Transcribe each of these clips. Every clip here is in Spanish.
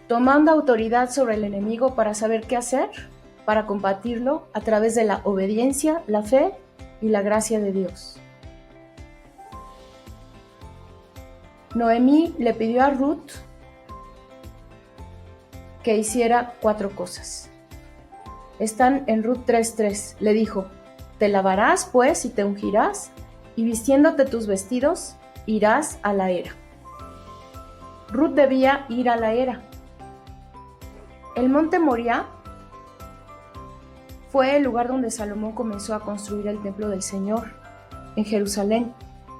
tomando autoridad sobre el enemigo para saber qué hacer, para combatirlo a través de la obediencia, la fe y la gracia de Dios. Noemí le pidió a Ruth que hiciera 4 cosas. Están en Ruth 3:3. Le dijo: te lavarás pues y te ungirás, y vistiéndote tus vestidos, irás a la era. Ruth debía ir a la era. El monte Moriah fue el lugar donde Salomón comenzó a construir el templo del Señor, en Jerusalén.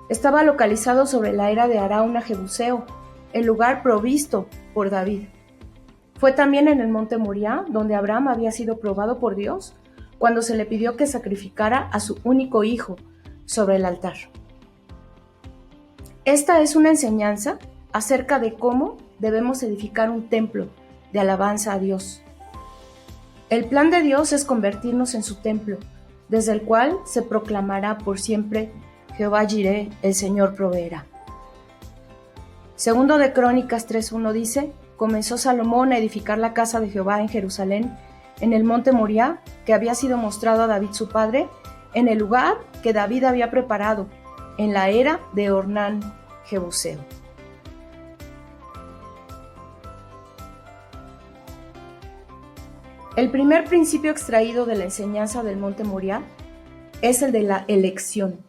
Estaba localizado sobre la era de Arauna Jebuseo, el lugar provisto por David. Fue también en el monte Moriah donde Abraham había sido probado por Dios cuando se le pidió que sacrificara a su único hijo sobre el altar. Esta es una enseñanza acerca de cómo debemos edificar un templo de alabanza a Dios. El plan de Dios es convertirnos en su templo, desde el cual se proclamará por siempre: Jehová Jireh, el Señor proveerá. Segundo de Crónicas 3:1 dice: comenzó Salomón a edificar la casa de Jehová en Jerusalén, en el monte Moriah, que había sido mostrado a David su padre, en el lugar que David había preparado, en la era de Ornán Jebuseo. El primer principio extraído de la enseñanza del monte Moriah es el de la elección.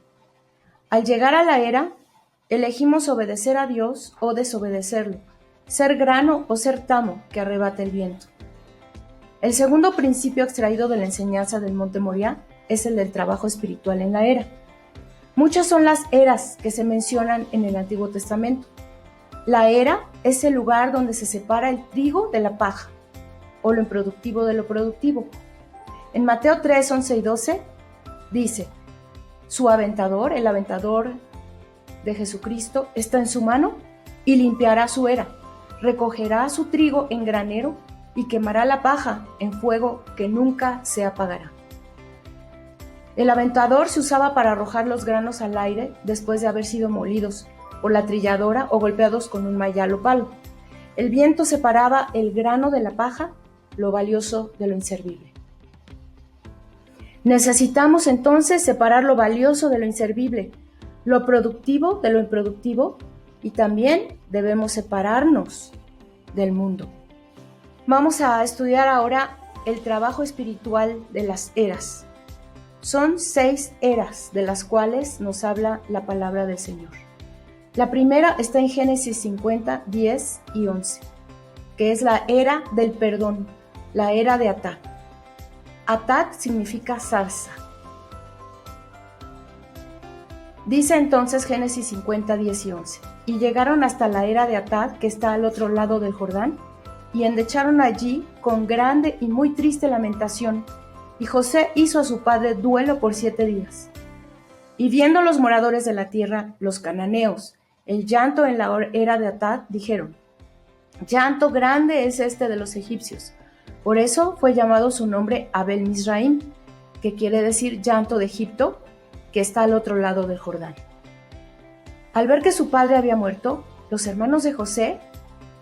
Al llegar a la era, elegimos obedecer a Dios o desobedecerlo, ser grano o ser tamo que arrebata el viento. El segundo principio extraído de la enseñanza del monte Moriah es el del trabajo espiritual en la era. Muchas son las eras que se mencionan en el Antiguo Testamento. La era es el lugar donde se separa el trigo de la paja, o lo improductivo de lo productivo. En Mateo 3, 11 y 12 dice: su aventador, el aventador de Jesucristo, está en su mano y limpiará su era, recogerá su trigo en granero y quemará la paja en fuego que nunca se apagará. El aventador se usaba para arrojar los granos al aire después de haber sido molidos por la trilladora o golpeados con un mayal o palo. El viento separaba el grano de la paja, lo valioso de lo inservible. Necesitamos entonces separar lo valioso de lo inservible, lo productivo de lo improductivo, y también debemos separarnos del mundo. Vamos a estudiar ahora el trabajo espiritual de las eras. Son 6 eras de las cuales nos habla la palabra del Señor. La primera está en Génesis 50, 10 y 11, que es la era del perdón, la era de Atad. Atad significa zarza. Dice entonces Génesis 50, 10 y 11: y llegaron hasta la era de Atad, que está al otro lado del Jordán, y endecharon allí con grande y muy triste lamentación, y José hizo a su padre duelo por 7 días. Y viendo los moradores de la tierra, los cananeos, el llanto en la era de Atad, dijeron: llanto grande es este de los egipcios. Por eso fue llamado su nombre Abel Mizraim, que quiere decir llanto de Egipto, que está al otro lado del Jordán. Al ver que su padre había muerto, los hermanos de José,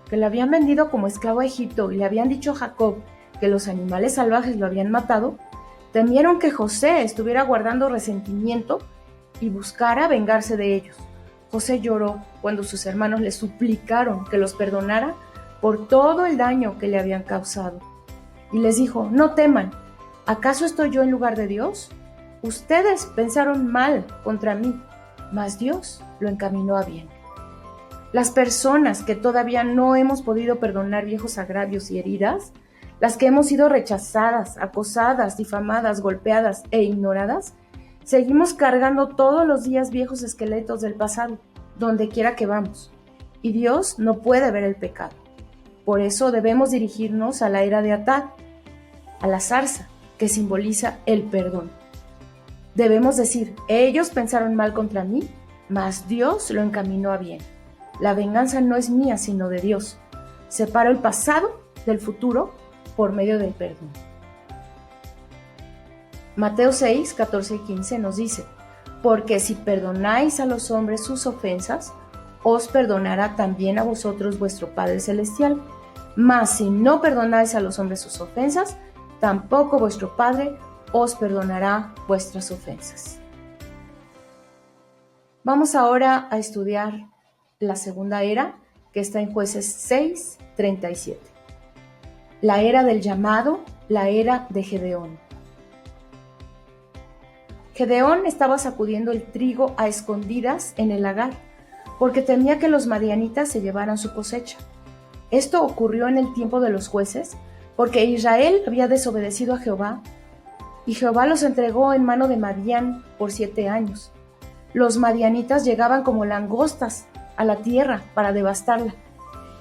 que le habían vendido como esclavo a Egipto y le habían dicho a Jacob que los animales salvajes lo habían matado, temieron que José estuviera guardando resentimiento y buscara vengarse de ellos. José lloró cuando sus hermanos le suplicaron que los perdonara por todo el daño que le habían causado. Y les dijo: no teman, ¿acaso estoy yo en lugar de Dios? Ustedes pensaron mal contra mí, mas Dios lo encaminó a bien. Las personas que todavía no hemos podido perdonar viejos agravios y heridas, las que hemos sido rechazadas, acosadas, difamadas, golpeadas e ignoradas, seguimos cargando todos los días viejos esqueletos del pasado, donde quiera que vamos, y Dios no puede ver el pecado. Por eso debemos dirigirnos a la era de Atad, a la zarza, que simboliza el perdón. Debemos decir: ellos pensaron mal contra mí, mas Dios lo encaminó a bien. La venganza no es mía, sino de Dios. Separo el pasado del futuro por medio del perdón. Mateo 6, 14 y 15 nos dice: porque si perdonáis a los hombres sus ofensas, os perdonará también a vosotros vuestro Padre Celestial. Mas si no perdonáis a los hombres sus ofensas, tampoco vuestro Padre os perdonará vuestras ofensas. Vamos ahora a estudiar la segunda era, que está en Jueces 6:37. La era del llamado, la era de Gedeón. Gedeón estaba sacudiendo el trigo a escondidas en el lagar, porque temía que los madianitas se llevaran su cosecha. Esto ocurrió en el tiempo de los jueces, porque Israel había desobedecido a Jehová, y Jehová los entregó en mano de Madián por 7 años. Los madianitas llegaban como langostas a la tierra para devastarla.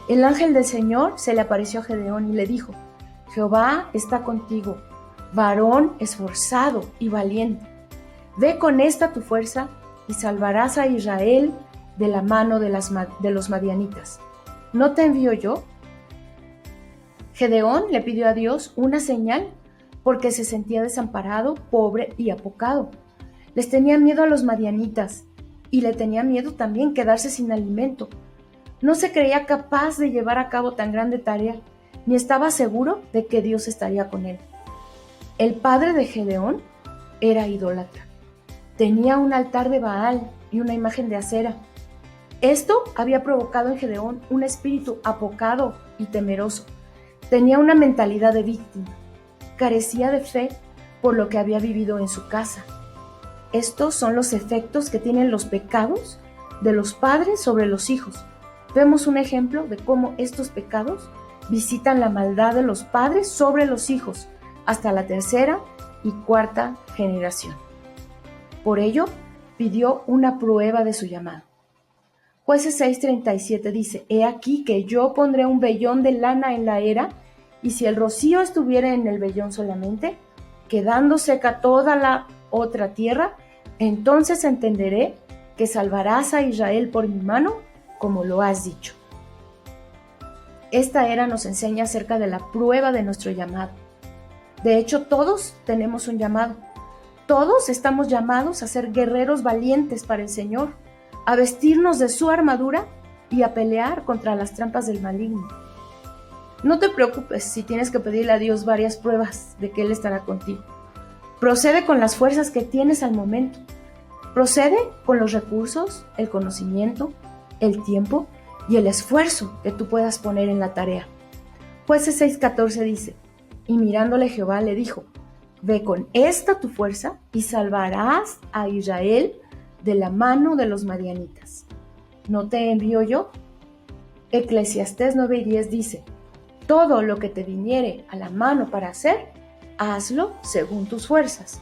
El ángel del Señor se le apareció a Gedeón y le dijo: Jehová está contigo, varón esforzado y valiente. Ve con esta tu fuerza y salvarás a Israel de la mano de los madianitas. ¿No te envío yo? Gedeón le pidió a Dios una señal porque se sentía desamparado, pobre y apocado. Les tenía miedo a los madianitas y le tenía miedo también quedarse sin alimento. No se creía capaz de llevar a cabo tan grande tarea, ni estaba seguro de que Dios estaría con él. El padre de Gedeón era idólatra. Tenía un altar de Baal y una imagen de acera. Esto había provocado en Gedeón un espíritu apocado y temeroso. Tenía una mentalidad de víctima. Carecía de fe por lo que había vivido en su casa. Estos son los efectos que tienen los pecados de los padres sobre los hijos. Vemos un ejemplo de cómo estos pecados visitan la maldad de los padres sobre los hijos hasta la 3ª y 4ª generación. Por ello, pidió una prueba de su llamado. Jueces 6:37 dice: He aquí que yo pondré un vellón de lana en la era, y si el rocío estuviera en el vellón solamente, quedando seca toda la otra tierra, entonces entenderé que salvarás a Israel por mi mano, como lo has dicho. Esta era nos enseña acerca de la prueba de nuestro llamado. De hecho, todos tenemos un llamado. Todos estamos llamados a ser guerreros valientes para el Señor, a vestirnos de su armadura y a pelear contra las trampas del maligno. No te preocupes si tienes que pedirle a Dios varias pruebas de que Él estará contigo. Procede con las fuerzas que tienes al momento. Procede con los recursos, el conocimiento, el tiempo y el esfuerzo que tú puedas poner en la tarea. Jueces 6:14 dice: Y mirándole Jehová le dijo: Ve con esta tu fuerza y salvarás a Israel de la mano de los madianitas. ¿No te envío yo? Eclesiastés 9:10 dice: Todo lo que te viniere a la mano para hacer, hazlo según tus fuerzas.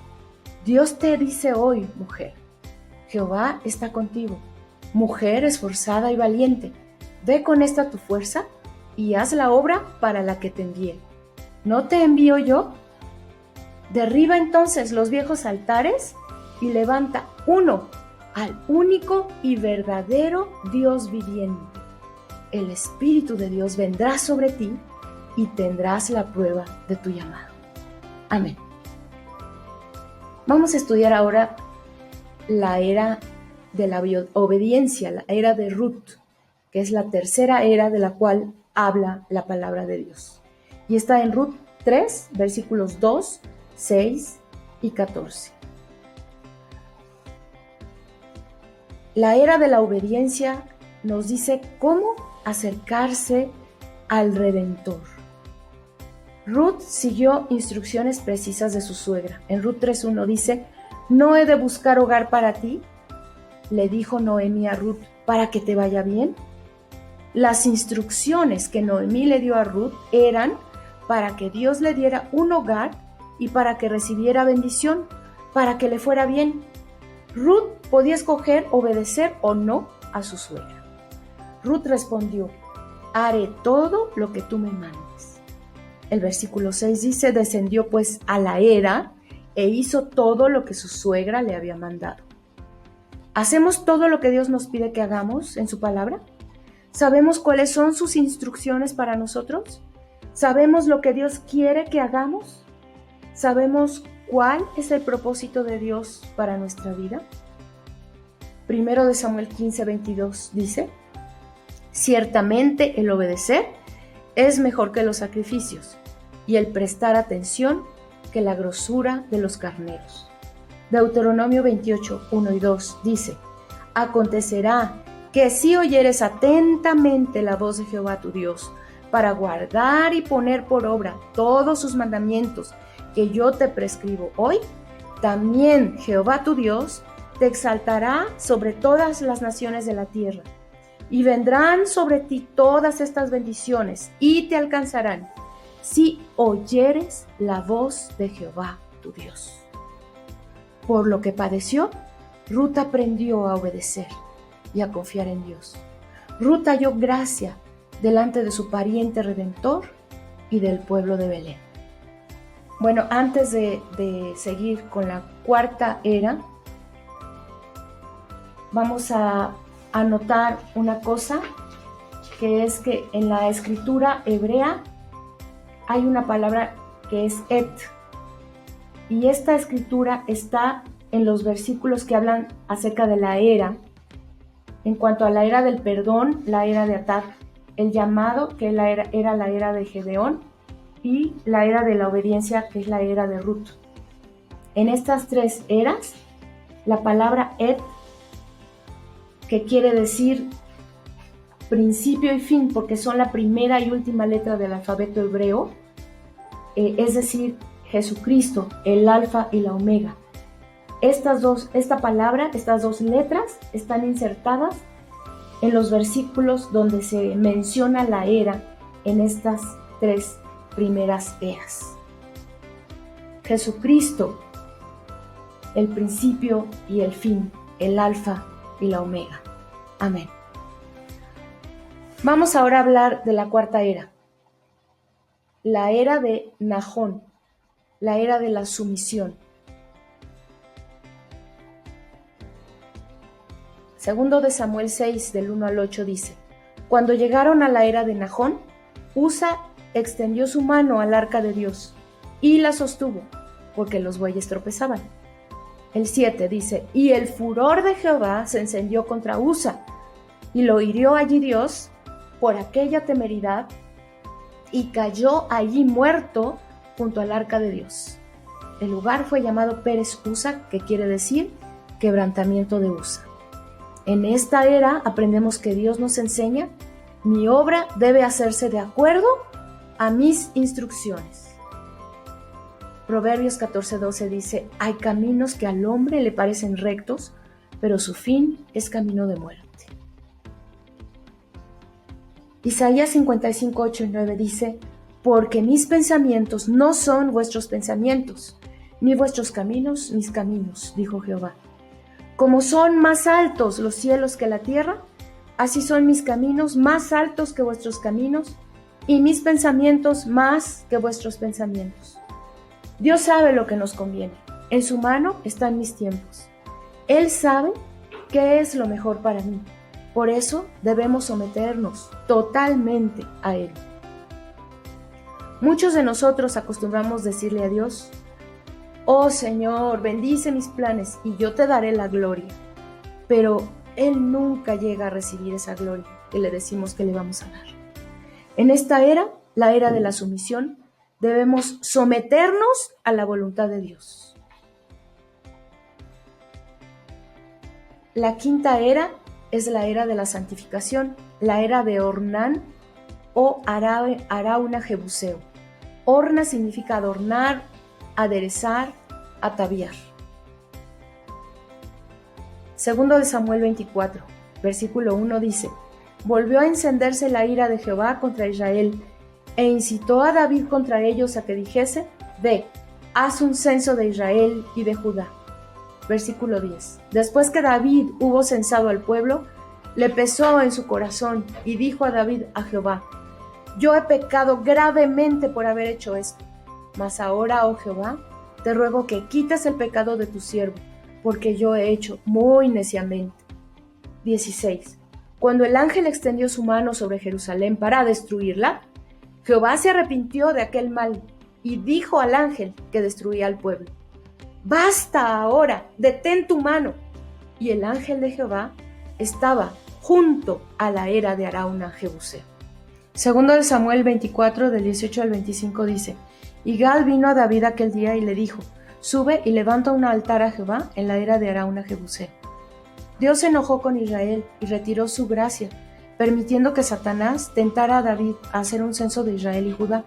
Dios te dice hoy, mujer: Jehová está contigo, mujer esforzada y valiente. Ve con esta tu fuerza y haz la obra para la que te envié. ¿No te envío yo? Derriba entonces los viejos altares y levanta uno al único y verdadero Dios viviente. El Espíritu de Dios vendrá sobre ti y tendrás la prueba de tu llamado. Amén. Vamos a estudiar ahora la era de la obediencia, la era de Ruth, que es la 3ª era de la cual habla la palabra de Dios. Y está en Ruth 3, versículos 2, 6 y 14. La era de la obediencia nos dice cómo acercarse al Redentor. Ruth siguió instrucciones precisas de su suegra. En Ruth 3:1 dice: ¿No he de buscar hogar para ti? Le dijo Noemí a Ruth: ¿para que te vaya bien? Las instrucciones que Noemí le dio a Ruth eran para que Dios le diera un hogar y para que recibiera bendición, para que le fuera bien. Ruth podía escoger obedecer o no a su suegra. Ruth respondió: haré todo lo que tú me mandes. El versículo 6 dice: descendió pues a la era e hizo todo lo que su suegra le había mandado. ¿Hacemos todo lo que Dios nos pide que hagamos en su palabra? ¿Sabemos cuáles son sus instrucciones para nosotros? ¿Sabemos lo que Dios quiere que hagamos? ¿Sabemos cuál es el propósito de Dios para nuestra vida? Primero de Samuel 15:22 dice: ciertamente el obedecer es mejor que los sacrificios, y el prestar atención que la grosura de los carneros. Deuteronomio 28, 1 y 2 dice: acontecerá que si oyeres atentamente la voz de Jehová tu Dios, para guardar y poner por obra todos sus mandamientos que yo te prescribo hoy, también Jehová tu Dios te exaltará sobre todas las naciones de la tierra, y vendrán sobre ti todas estas bendiciones, y te alcanzarán, si oyeres la voz de Jehová tu Dios. Por lo que padeció, Ruth aprendió a obedecer y a confiar en Dios. Ruth halló gracia delante de su pariente redentor y del pueblo de Belén. Bueno, antes de seguir con la cuarta era, vamos a anotar una cosa, que es que en la escritura hebrea hay una palabra que es et, y esta escritura está en los versículos que hablan acerca de la era, en cuanto a la era del perdón, la era de Atad, el llamado, que era la era de Gedeón, y la era de la obediencia, que es la era de Ruth. En estas tres eras, la palabra et, que quiere decir principio y fin, porque son la primera y última letra del alfabeto hebreo, es decir, Jesucristo, el alfa y la omega. Estas dos letras están insertadas en los versículos donde se menciona la era en estas tres primeras eras. Jesucristo, el principio y el fin, el alfa y la omega. Amén. Vamos ahora a hablar de la cuarta era, la era de Nahón, la era de la sumisión. Segundo de Samuel 6, del 1 al 8 dice: cuando llegaron a la era de Nahón, Usa extendió su mano al arca de Dios y la sostuvo, porque los bueyes tropezaban. El 7 dice: y el furor de Jehová se encendió contra Usa, y lo hirió allí Dios por aquella temeridad, y cayó allí muerto junto al arca de Dios. El lugar fue llamado Pérez Usa, que quiere decir quebrantamiento de Usa. En esta era aprendemos que Dios nos enseña: mi obra debe hacerse de acuerdo a mis instrucciones. Proverbios 14:12 dice: hay caminos que al hombre le parecen rectos, pero su fin es camino de muerte. Isaías 55:8 y 9 dice: porque mis pensamientos no son vuestros pensamientos, ni vuestros caminos mis caminos, dijo Jehová. Como son más altos los cielos que la tierra, así son mis caminos más altos que vuestros caminos, y mis pensamientos más que vuestros pensamientos. Dios sabe lo que nos conviene. En su mano están mis tiempos. Él sabe qué es lo mejor para mí. Por eso debemos someternos totalmente a Él. Muchos de nosotros acostumbramos decirle a Dios: oh Señor, bendice mis planes y yo te daré la gloria. Pero Él nunca llega a recibir esa gloria que le decimos que le vamos a dar. En esta era, la era de la sumisión, debemos someternos a la voluntad de Dios. La quinta era es la era de la santificación, la era de Ornán o Arauna Jebuseo. Orna significa adornar, aderezar, ataviar. Segundo de Samuel 24, versículo 1 dice: volvió a encenderse la ira de Jehová contra Israel, e incitó a David contra ellos a que dijese: ve, haz un censo de Israel y de Judá. Versículo 10. Después que David hubo censado al pueblo, le pesó en su corazón, y dijo a David a Jehová: yo he pecado gravemente por haber hecho esto. Mas ahora, oh Jehová, te ruego que quites el pecado de tu siervo, porque yo he hecho muy neciamente. 16. Cuando el ángel extendió su mano sobre Jerusalén para destruirla, Jehová se arrepintió de aquel mal y dijo al ángel que destruía al pueblo: basta ahora, detén tu mano. Y el ángel de Jehová estaba junto a la era de Arauna Jebuseo. Segundo de Samuel 24, del 18 al 25 dice: Y Gad vino a David aquel día y le dijo: Sube y levanta un altar a Jehová en la era de Arauna Jebuseo. Dios se enojó con Israel y retiró su gracia, permitiendo que Satanás tentara a David a hacer un censo de Israel y Judá.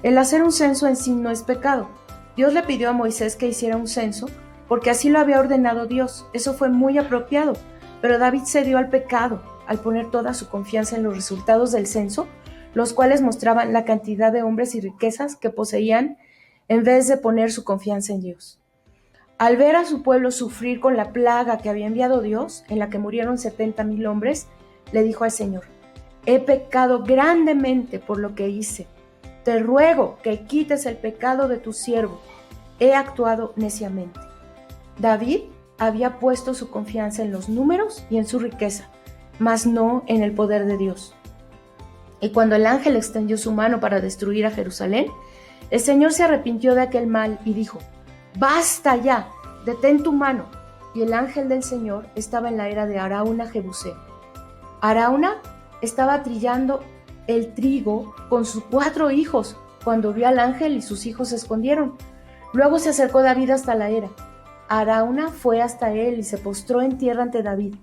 El hacer un censo en sí no es pecado. Dios le pidió a Moisés que hiciera un censo porque así lo había ordenado Dios. Eso fue muy apropiado, pero David cedió al pecado al poner toda su confianza en los resultados del censo, los cuales mostraban la cantidad de hombres y riquezas que poseían en vez de poner su confianza en Dios. Al ver a su pueblo sufrir con la plaga que había enviado Dios, en la que murieron 70,000 hombres, le dijo al Señor: He pecado grandemente por lo que hice. Te ruego que quites el pecado de tu siervo. He actuado neciamente. David había puesto su confianza en los números y en su riqueza, mas no en el poder de Dios. Y cuando el ángel extendió su mano para destruir a Jerusalén, el Señor se arrepintió de aquel mal y dijo: ¡Basta ya! ¡Detén tu mano! Y el ángel del Señor estaba en la era de Arauna Jebuseo. Arauna estaba trillando el trigo con sus 4 hijos cuando vio al ángel y sus hijos se escondieron. Luego se acercó David hasta la era. Arauna fue hasta él y se postró en tierra ante David.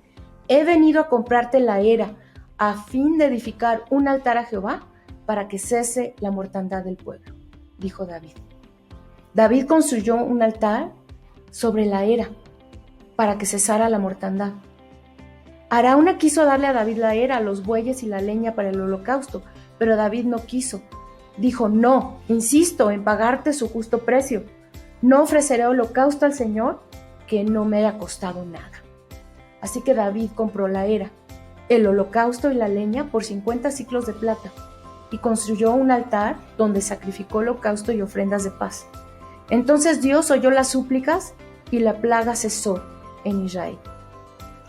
He venido a comprarte la era a fin de edificar un altar a Jehová para que cese la mortandad del pueblo, dijo David. David construyó un altar sobre la era para que cesara la mortandad. Arauna quiso darle a David la era, los bueyes y la leña para el holocausto, pero David no quiso. Dijo: No, insisto en pagarte su justo precio. No ofreceré holocausto al Señor que no me haya costado nada. Así que David compró la era, el holocausto y la leña por 50 siclos de plata, y construyó un altar donde sacrificó holocausto y ofrendas de paz. Entonces Dios oyó las súplicas y la plaga cesó en Israel.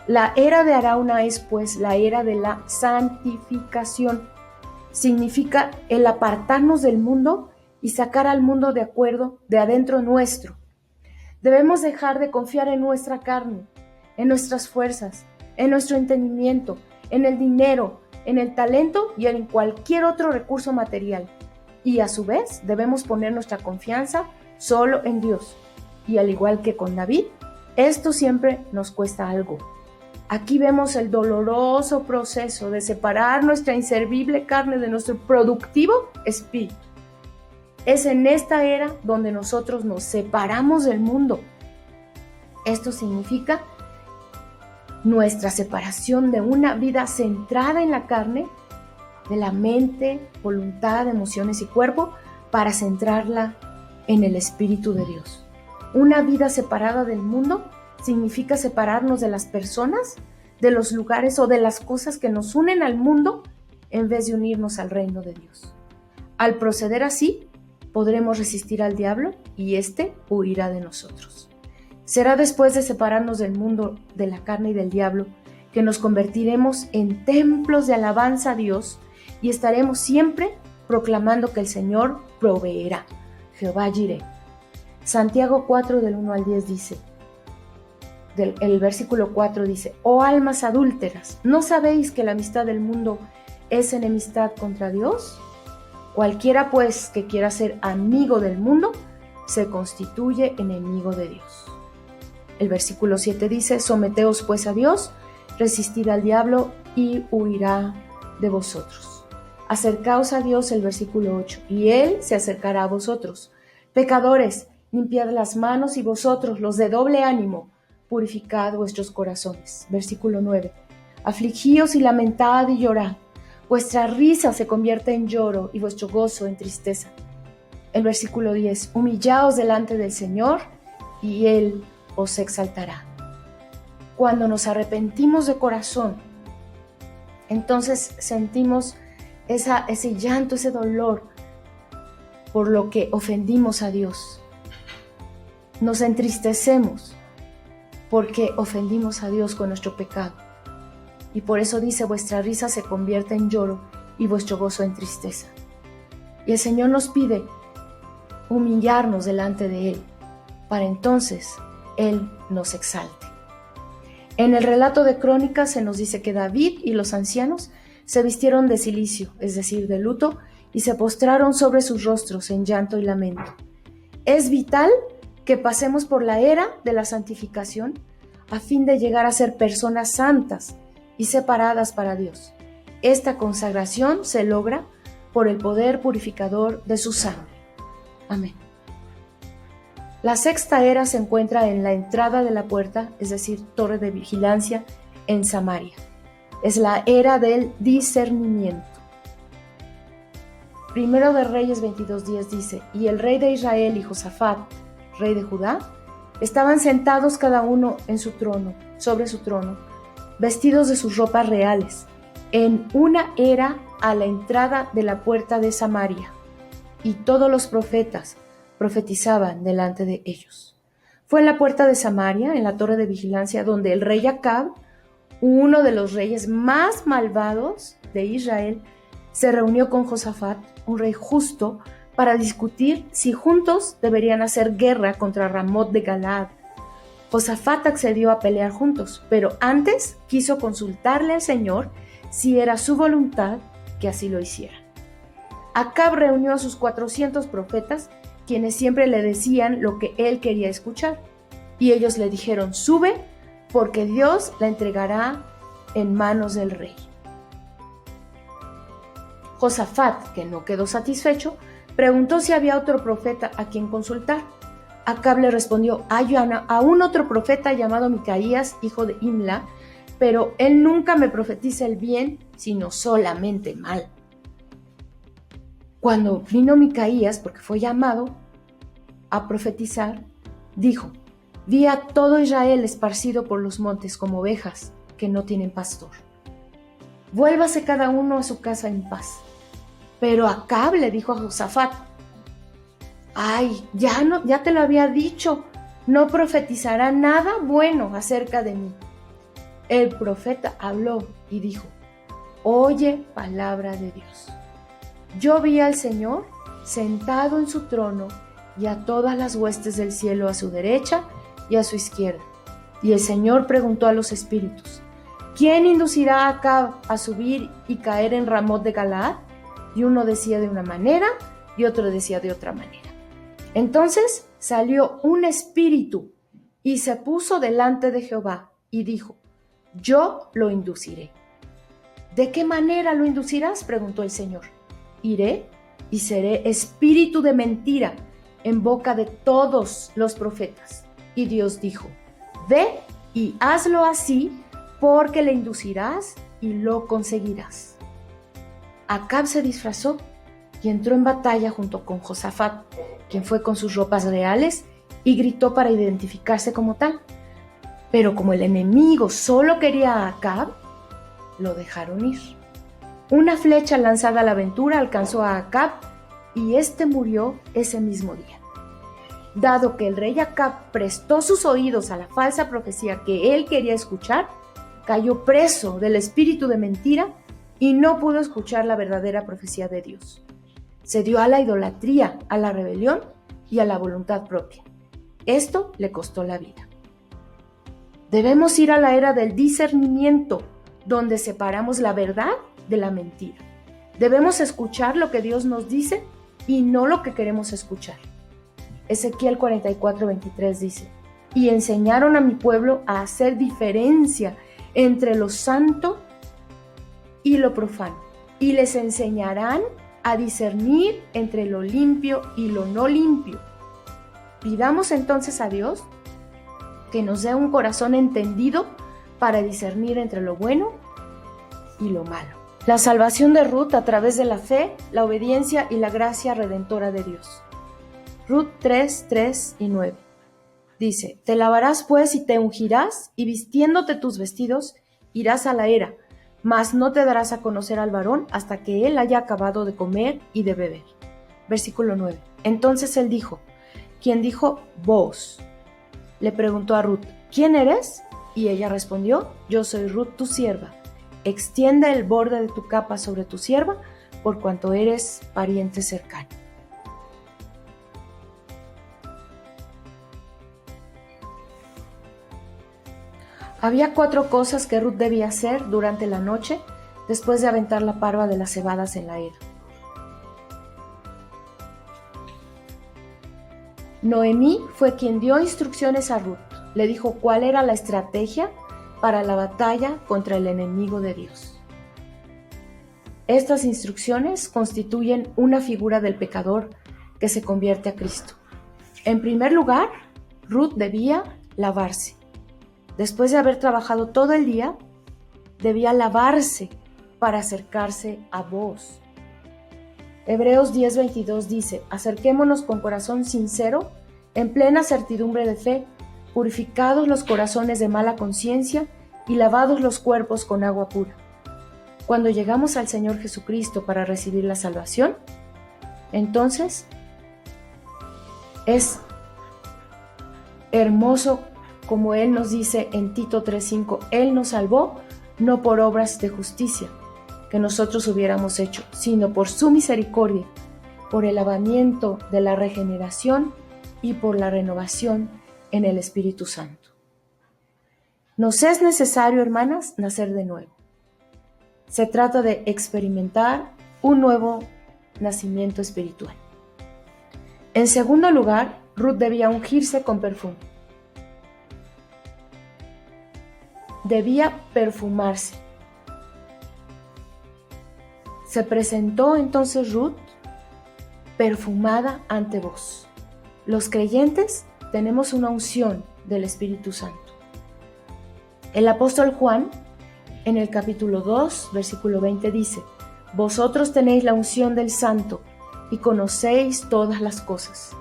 La era de Arauna es pues la era de la santificación. Significa el apartarnos del mundo y sacar al mundo de adentro nuestro. Debemos dejar de confiar en nuestra carne, en nuestras fuerzas, en nuestro entendimiento, en el dinero, en el talento y en cualquier otro recurso material. Y a su vez debemos poner nuestra confianza solo en Dios. Y al igual que con David, esto siempre nos cuesta algo. Aquí vemos el doloroso proceso de separar nuestra inservible carne de nuestro productivo espíritu. Es en esta era donde nosotros nos separamos del mundo. Esto significa nuestra separación de una vida centrada en la carne, de la mente, voluntad, emociones y cuerpo, para centrarla en el Espíritu de Dios. Una vida separada del mundo significa separarnos de las personas, de los lugares o de las cosas que nos unen al mundo en vez de unirnos al reino de Dios. Al proceder así, podremos resistir al diablo y éste huirá de nosotros. Será después de separarnos del mundo, de la carne y del diablo, que nos convertiremos en templos de alabanza a Dios y estaremos siempre proclamando que el Señor proveerá. Jehová Jireh. Santiago 4 del 1 al 10 dice, el versículo 4 dice: Oh almas adúlteras, ¿no sabéis que la amistad del mundo es enemistad contra Dios? Cualquiera pues que quiera ser amigo del mundo, se constituye enemigo de Dios. El versículo 7 dice: Someteos pues a Dios, resistid al diablo y huirá de vosotros. Acercaos a Dios, el versículo 8, y Él se acercará a vosotros. Pecadores, limpiad las manos, y vosotros, los de doble ánimo, purificad vuestros corazones. Versículo 9. Afligíos y lamentad y llorad. Vuestra risa se convierte en lloro y vuestro gozo en tristeza. El versículo 10. Humillaos delante del Señor y Él os exaltará. Cuando nos arrepentimos de corazón, entonces sentimos ese llanto, ese dolor por lo que ofendimos a Dios. Nos entristecemos porque ofendimos a Dios con nuestro pecado. Y por eso dice: vuestra risa se convierte en lloro y vuestro gozo en tristeza. Y el Señor nos pide humillarnos delante de Él, para entonces Él nos exalte. En el relato de Crónicas se nos dice que David y los ancianos se vistieron de cilicio, es decir, de luto, y se postraron sobre sus rostros en llanto y lamento. Es vital que pasemos por la era de la santificación a fin de llegar a ser personas santas y separadas para Dios. Esta consagración se logra por el poder purificador de su sangre. Amén. La sexta era se encuentra en la entrada de la puerta, es decir, torre de vigilancia, en Samaria. Es la era del discernimiento. Primero de Reyes 22:10 dice: y el rey de Israel y Josafat, rey de Judá, estaban sentados cada uno en su trono, sobre su trono, vestidos de sus ropas reales, en una era a la entrada de la puerta de Samaria, y todos los profetas profetizaban delante de ellos. Fue en la puerta de Samaria, en la torre de vigilancia, donde el rey Acab, uno de los reyes más malvados de Israel, se reunió con Josafat, un rey justo, para discutir si juntos deberían hacer guerra contra Ramot de Galaad. Josafat accedió a pelear juntos, pero antes quiso consultarle al Señor si era su voluntad que así lo hiciera. Acab reunió a sus 400 profetas, quienes siempre le decían lo que él quería escuchar, y ellos le dijeron: sube, porque Dios la entregará en manos del rey. Josafat, que no quedó satisfecho, preguntó si había otro profeta a quien consultar. Acab le respondió: hay aún otro profeta llamado Micaías, hijo de Imla, pero él nunca me profetiza el bien, sino solamente el mal. Cuando vino Micaías, porque fue llamado a profetizar, dijo: vi a todo Israel esparcido por los montes como ovejas que no tienen pastor. Vuélvase cada uno a su casa en paz. Pero Acab le dijo a Josafat: ay, ya te lo había dicho, no profetizará nada bueno acerca de mí. El profeta habló y dijo: oye palabra de Dios. Yo vi al Señor sentado en su trono y a todas las huestes del cielo a su derecha y a su izquierda. Y el Señor preguntó a los espíritus: ¿quién inducirá a Acab a subir y caer en Ramot de Galaad? Y uno decía de una manera y otro decía de otra manera. Entonces salió un espíritu y se puso delante de Jehová y dijo: yo lo induciré. ¿De qué manera lo inducirás?, preguntó el Señor. Iré y seré espíritu de mentira en boca de todos los profetas. Y Dios dijo: ve y hazlo así, porque le inducirás y lo conseguirás. Acab se disfrazó y entró en batalla junto con Josafat, quien fue con sus ropas reales, y gritó para identificarse como tal. Pero como el enemigo solo quería a Acab, lo dejaron ir. Una flecha lanzada a la aventura alcanzó a Acab y éste murió ese mismo día. Dado que el rey Acab prestó sus oídos a la falsa profecía que él quería escuchar, cayó preso del espíritu de mentira y no pudo escuchar la verdadera profecía de Dios. Se dio a la idolatría, a la rebelión y a la voluntad propia. Esto le costó la vida. Debemos ir a la era del discernimiento, donde separamos la verdad de la mentira. Debemos escuchar lo que Dios nos dice y no lo que queremos escuchar. Ezequiel 44:23 dice: y enseñaron a mi pueblo a hacer diferencia entre lo santo y lo profano, y les enseñarán a discernir entre lo limpio y lo no limpio. Pidamos entonces a Dios que nos dé un corazón entendido para discernir entre lo bueno y lo malo. La salvación de Ruth a través de la fe, la obediencia y la gracia redentora de Dios. Ruth 3 y 9. Dice: te lavarás pues y te ungirás, y vistiéndote tus vestidos irás a la era, mas no te darás a conocer al varón hasta que él haya acabado de comer y de beber. Versículo 9. Entonces él dijo: ¿quién dijo vos? Le preguntó a Ruth: ¿quién eres? Y ella respondió: yo soy Ruth tu sierva. Extiende el borde de tu capa sobre tu sierva, por cuanto eres pariente cercano. Había 4 cosas que Ruth debía hacer durante la noche después de aventar la parva de las cebadas en la era. Noemí fue quien dio instrucciones a Ruth, le dijo cuál era la estrategia para la batalla contra el enemigo de Dios. Estas instrucciones constituyen una figura del pecador que se convierte a Cristo. En primer lugar, Ruth debía lavarse. Después de haber trabajado todo el día, debía lavarse para acercarse a vos. Hebreos 10:22 dice: acerquémonos con corazón sincero, en plena certidumbre de fe, purificados los corazones de mala conciencia y lavados los cuerpos con agua pura. Cuando llegamos al Señor Jesucristo para recibir la salvación, entonces es hermoso como Él nos dice en Tito 3:5, Él nos salvó no por obras de justicia que nosotros hubiéramos hecho, sino por su misericordia, por el lavamiento de la regeneración y por la renovación en el Espíritu Santo. Nos es necesario, hermanas, nacer de nuevo. Se trata de experimentar un nuevo nacimiento espiritual. En segundo lugar, Ruth debía ungirse con perfume. Debía perfumarse. Se presentó entonces Ruth perfumada ante vos. Los creyentes tenemos una unción del Espíritu Santo. El apóstol Juan, en el capítulo 2, versículo 20 dice: vosotros tenéis la unción del Santo y conocéis todas las cosas.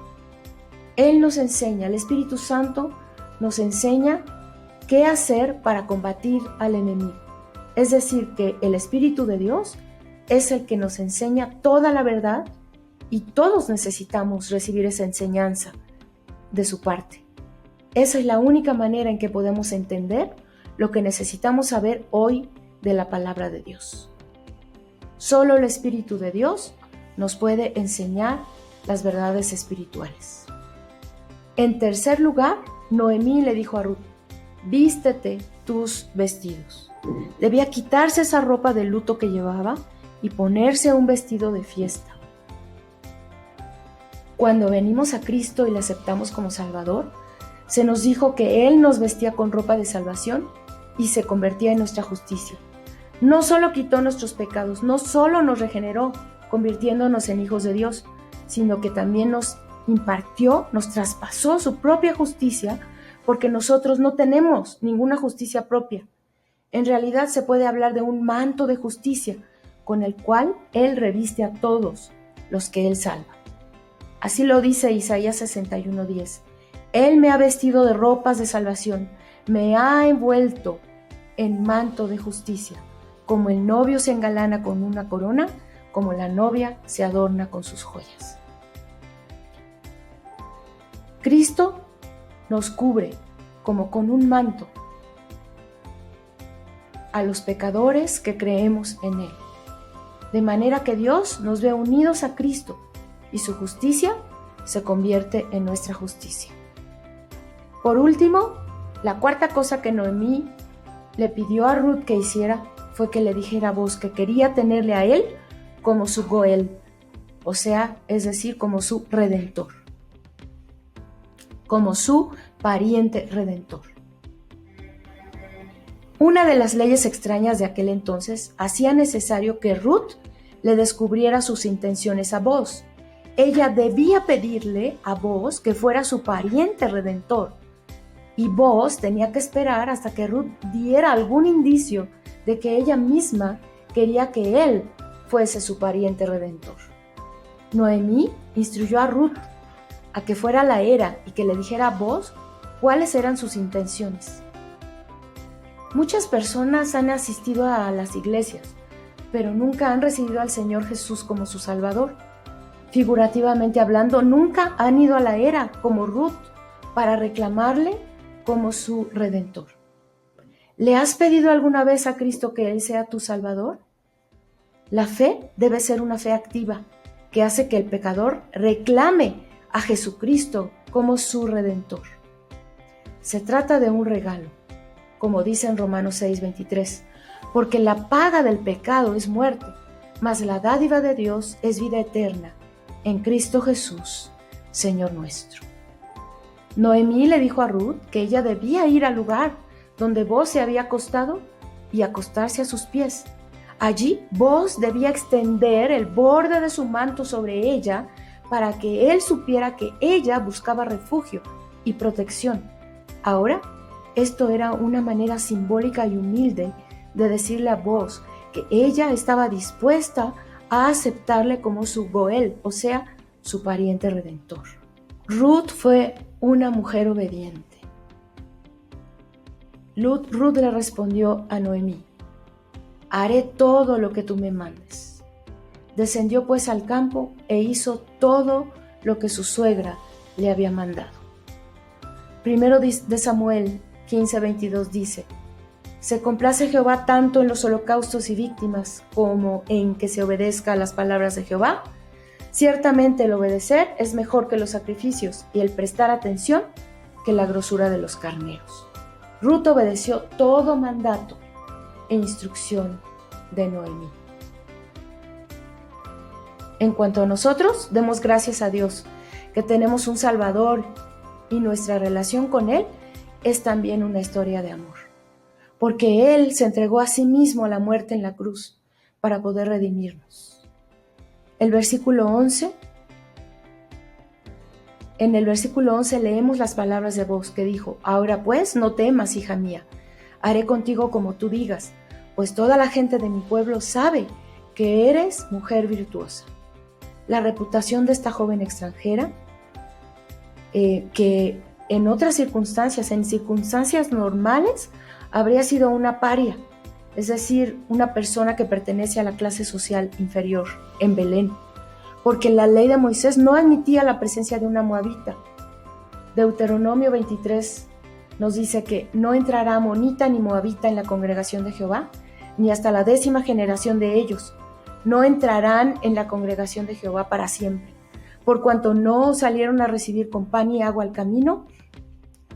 Él nos enseña, el Espíritu Santo nos enseña qué hacer para combatir al enemigo. Es decir, que el Espíritu de Dios es el que nos enseña toda la verdad y todos necesitamos recibir esa enseñanza de su parte. Esa es la única manera en que podemos entender lo que necesitamos saber hoy de la palabra de Dios. Solo el Espíritu de Dios nos puede enseñar las verdades espirituales. En tercer lugar, Noemí le dijo a Ruth: vístete tus vestidos. Debía quitarse esa ropa de luto que llevaba y ponerse un vestido de fiesta. Cuando venimos a Cristo y le aceptamos como Salvador, se nos dijo que Él nos vestía con ropa de salvación y se convertía en nuestra justicia. No solo quitó nuestros pecados, no solo nos regeneró, convirtiéndonos en hijos de Dios, sino que también nos impartió, nos traspasó su propia justicia, porque nosotros no tenemos ninguna justicia propia. En realidad se puede hablar de un manto de justicia, con el cual Él reviste a todos los que Él salva. Así lo dice Isaías 61:10. Él me ha vestido de ropas de salvación, me ha envuelto en manto de justicia. Como el novio se engalana con una corona, como la novia se adorna con sus joyas. Cristo nos cubre como con un manto a los pecadores que creemos en Él. De manera que Dios nos ve unidos a Cristo y su justicia se convierte en nuestra justicia. Por último, la cuarta cosa que Noemí le pidió a Ruth que hiciera fue que le dijera a vos que quería tenerle a él como su Goel, o sea, es decir, como su redentor, como su pariente redentor. Una de las leyes extrañas de aquel entonces hacía necesario que Ruth le descubriera sus intenciones a Booz. Ella debía pedirle a Booz que fuera su pariente redentor, y Booz tenía que esperar hasta que Ruth diera algún indicio de que ella misma quería que él fuese su pariente redentor. Noemí instruyó a Ruth a que fuera a la era y que le dijera a Booz cuáles eran sus intenciones. Muchas personas han asistido a las iglesias, pero nunca han recibido al Señor Jesús como su Salvador. Figurativamente hablando, nunca han ido a la era como Ruth para reclamarle como su Redentor. ¿Le has pedido alguna vez a Cristo que Él sea tu Salvador? La fe debe ser una fe activa, que hace que el pecador reclame a Jesucristo como su Redentor. Se trata de un regalo, como dice en Romanos 6:23, porque la paga del pecado es muerte, mas la dádiva de Dios es vida eterna, en Cristo Jesús, Señor nuestro. Noemí le dijo a Ruth que ella debía ir al lugar donde Booz se había acostado y acostarse a sus pies. Allí Booz debía extender el borde de su manto sobre ella para que él supiera que ella buscaba refugio y protección. Ahora, esto era una manera simbólica y humilde de decirle a Booz que ella estaba dispuesta a aceptarle como su Goel, o sea, su pariente redentor. Ruth fue una mujer obediente. Ruth le respondió a Noemí: haré todo lo que tú me mandes. Descendió pues al campo e hizo todo lo que su suegra le había mandado. Primero de Samuel 15:22 dice: se complace Jehová tanto en los holocaustos y víctimas como en que se obedezca a las palabras de Jehová. Ciertamente el obedecer es mejor que los sacrificios y el prestar atención que la grosura de los carneros. Ruth obedeció todo mandato e instrucción de Noemí. En cuanto a nosotros, demos gracias a Dios que tenemos un Salvador y nuestra relación con Él es también una historia de amor, porque Él se entregó a sí mismo a la muerte en la cruz para poder redimirnos. En el versículo 11 leemos las palabras de Booz que dijo: ahora pues, no temas, hija mía, haré contigo como tú digas, pues toda la gente de mi pueblo sabe que eres mujer virtuosa. La reputación de esta joven extranjera, que en otras circunstancias, en circunstancias normales, habría sido una paria, es decir, una persona que pertenece a la clase social inferior en Belén, porque la ley de Moisés no admitía la presencia de una moabita. Deuteronomio 23 nos dice que no entrará amonita ni moabita en la congregación de Jehová, ni hasta la 10ª generación de ellos. No entrarán en la congregación de Jehová para siempre, por cuanto no salieron a recibir con pan y agua al camino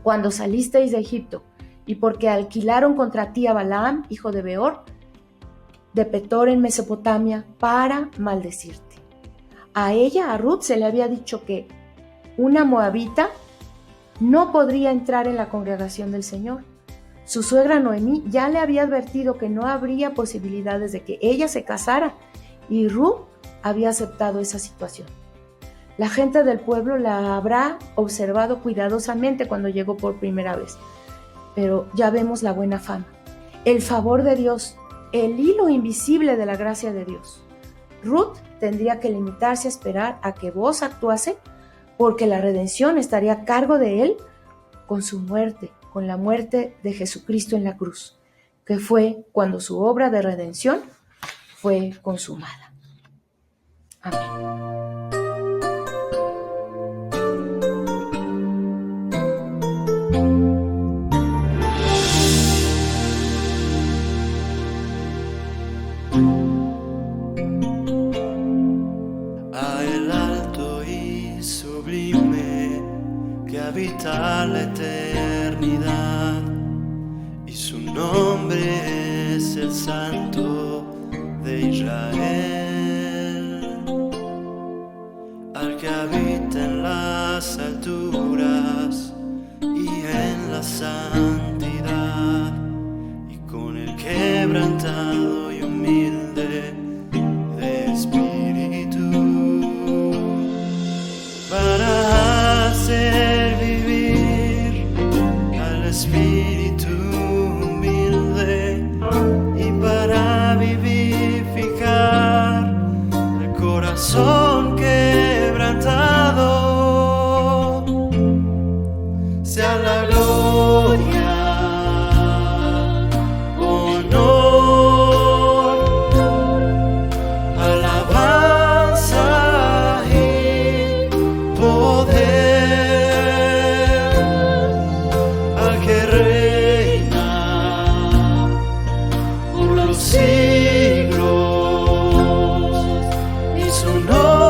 cuando salisteis de Egipto, y porque alquilaron contra ti a Balaam, hijo de Beor, de Petor en Mesopotamia, para maldecirte. A ella, a Ruth, se le había dicho que una moabita no podría entrar en la congregación del Señor. Su suegra Noemí ya le había advertido que no habría posibilidades de que ella se casara, y Ruth había aceptado esa situación. La gente del pueblo la habrá observado cuidadosamente cuando llegó por primera vez, pero ya vemos la buena fama, el favor de Dios, el hilo invisible de la gracia de Dios. Ruth tendría que limitarse a esperar a que Booz actuase, porque la redención estaría a cargo de él con su muerte, con la muerte de Jesucristo en la cruz, que fue cuando su obra de redención fue consumada. Amén. Habita la eternidad y su nombre es el Santo de Israel, al que habita en las alturas y en la santidad, y con el quebrantado y humilde de espíritu, para hacer espíritu humilde y para vivificar el corazón quebrantado. Sea la gloria, honor, alabanza y poder siglos, y su nombre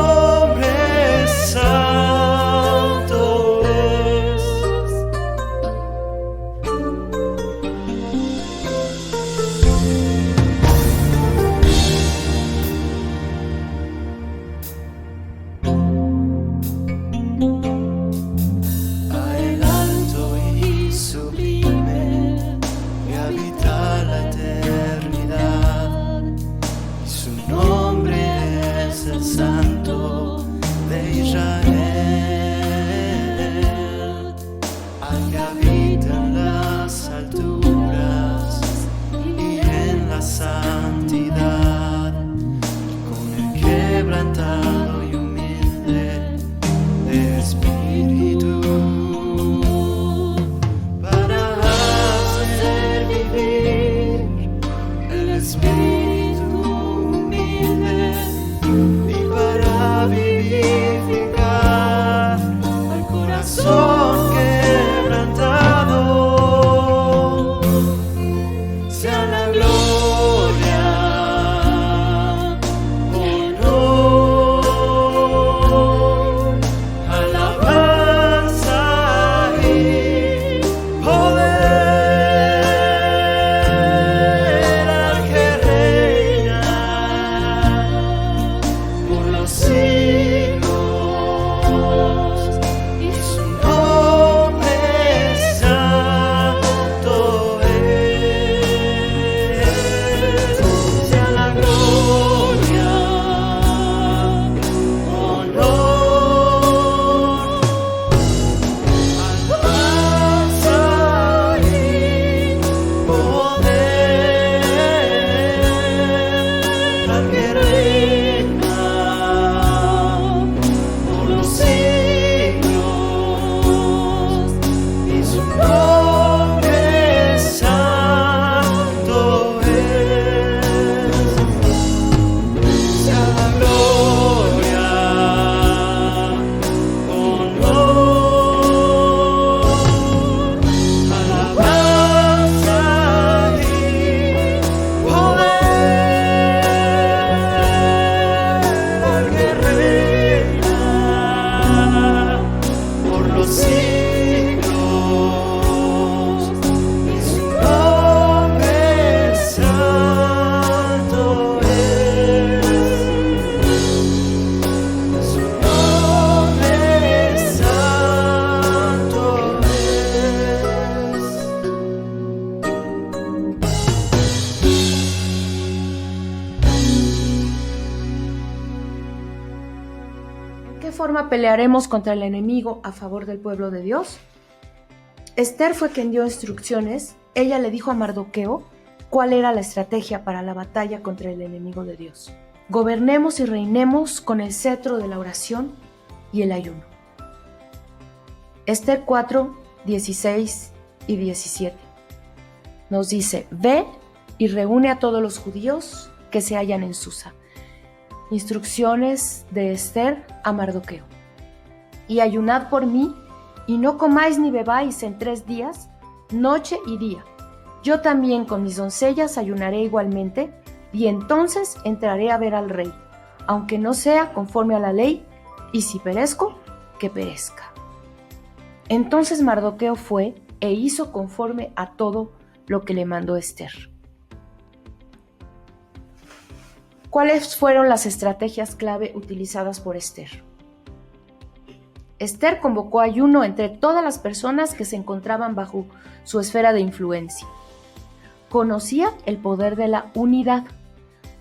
forma pelearemos contra el enemigo a favor del pueblo de Dios? Esther fue quien dio instrucciones. Ella le dijo a Mardoqueo cuál era la estrategia para la batalla contra el enemigo de Dios. Gobernemos y reinemos con el cetro de la oración y el ayuno. Esther 4, 16 y 17 nos dice: ve y reúne a todos los judíos que se hallan en Susa. Instrucciones de Esther a Mardoqueo. Y ayunad por mí, y no comáis ni bebáis en 3 días, noche y día. Yo también con mis doncellas ayunaré igualmente, y entonces entraré a ver al rey, aunque no sea conforme a la ley, y si perezco, que perezca. Entonces Mardoqueo fue e hizo conforme a todo lo que le mandó Esther. ¿Cuáles fueron las estrategias clave utilizadas por Esther? Esther convocó ayuno entre todas las personas que se encontraban bajo su esfera de influencia. Conocía el poder de la unidad,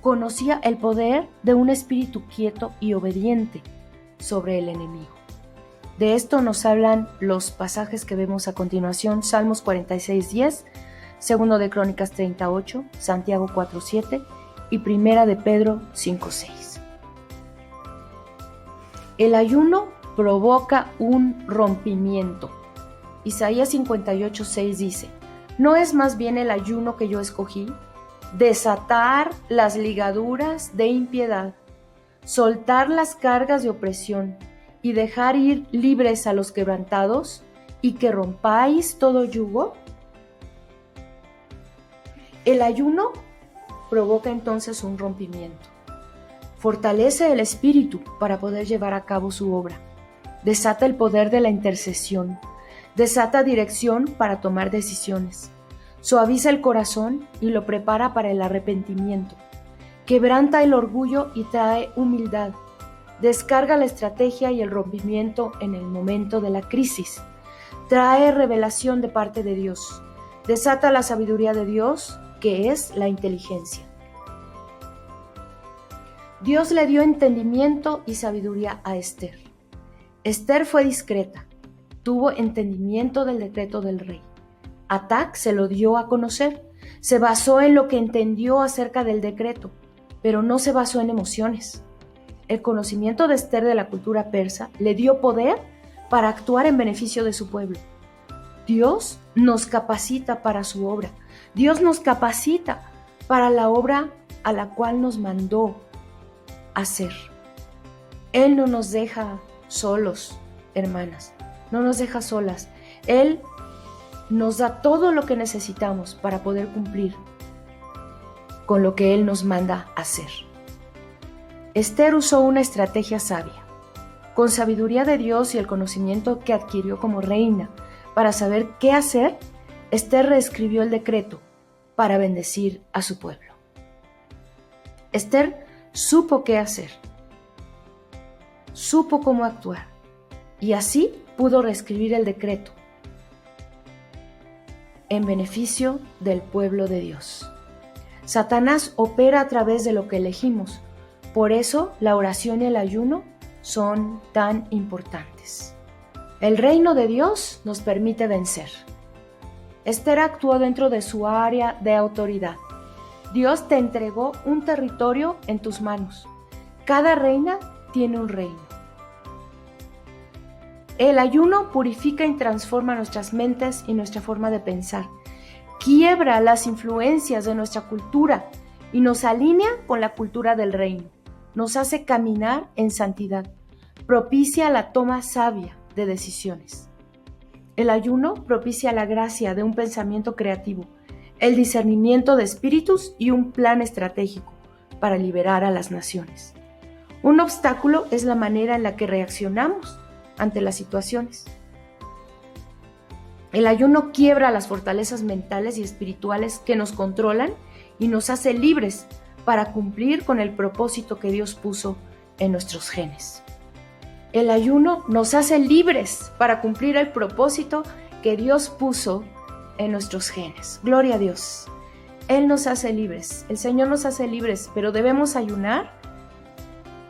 conocía el poder de un espíritu quieto y obediente sobre el enemigo. De esto nos hablan los pasajes que vemos a continuación: Salmos 46:10, 2 de Crónicas 38, Santiago 4:7 y 1 de Pedro 5:6. El ayuno provoca un rompimiento. Isaías 58:6 dice: ¿no es más bien el ayuno que yo escogí? Desatar las ligaduras de impiedad, soltar las cargas de opresión y dejar ir libres a los quebrantados, y que rompáis todo yugo. El ayuno provoca entonces un rompimiento. Fortalece el espíritu para poder llevar a cabo su obra. Desata el poder de la intercesión. Desata dirección para tomar decisiones. Suaviza el corazón y lo prepara para el arrepentimiento. Quebranta el orgullo y trae humildad. Descarga la estrategia y el rompimiento en el momento de la crisis. Trae revelación de parte de Dios. Desata la sabiduría de Dios, que es la inteligencia. Dios le dio entendimiento y sabiduría a Esther. Esther fue discreta, tuvo entendimiento del decreto del rey. Atac se lo dio a conocer, se basó en lo que entendió acerca del decreto, pero no se basó en emociones. El conocimiento de Esther de la cultura persa le dio poder para actuar en beneficio de su pueblo. Dios nos capacita para su obra. Dios nos capacita para la obra a la cual nos mandó hacer. Él no nos deja solos, hermanas, no nos deja solas. Él nos da todo lo que necesitamos para poder cumplir con lo que Él nos manda hacer. Esther usó una estrategia sabia. Con sabiduría de Dios y el conocimiento que adquirió como reina para saber qué hacer, Esther reescribió el decreto para bendecir a su pueblo. Esther supo qué hacer, supo cómo actuar, y así pudo reescribir el decreto en beneficio del pueblo de Dios. Satanás opera a través de lo que elegimos, por eso la oración y el ayuno son tan importantes. El reino de Dios nos permite vencer. Esther actuó dentro de su área de autoridad. Dios te entregó un territorio en tus manos. Cada reina tiene un reino. El ayuno purifica y transforma nuestras mentes y nuestra forma de pensar. Quiebra las influencias de nuestra cultura y nos alinea con la cultura del reino. Nos hace caminar en santidad. Propicia la toma sabia de decisiones. El ayuno propicia la gracia de un pensamiento creativo, el discernimiento de espíritus y un plan estratégico para liberar a las naciones. Un obstáculo es la manera en la que reaccionamos ante las situaciones. El ayuno quiebra las fortalezas mentales y espirituales que nos controlan y nos hace libres para cumplir con el propósito que Dios puso en nuestros genes. El ayuno nos hace libres para cumplir el propósito que Dios puso en nuestros genes. Gloria a Dios. Él nos hace libres, el Señor nos hace libres, pero debemos ayunar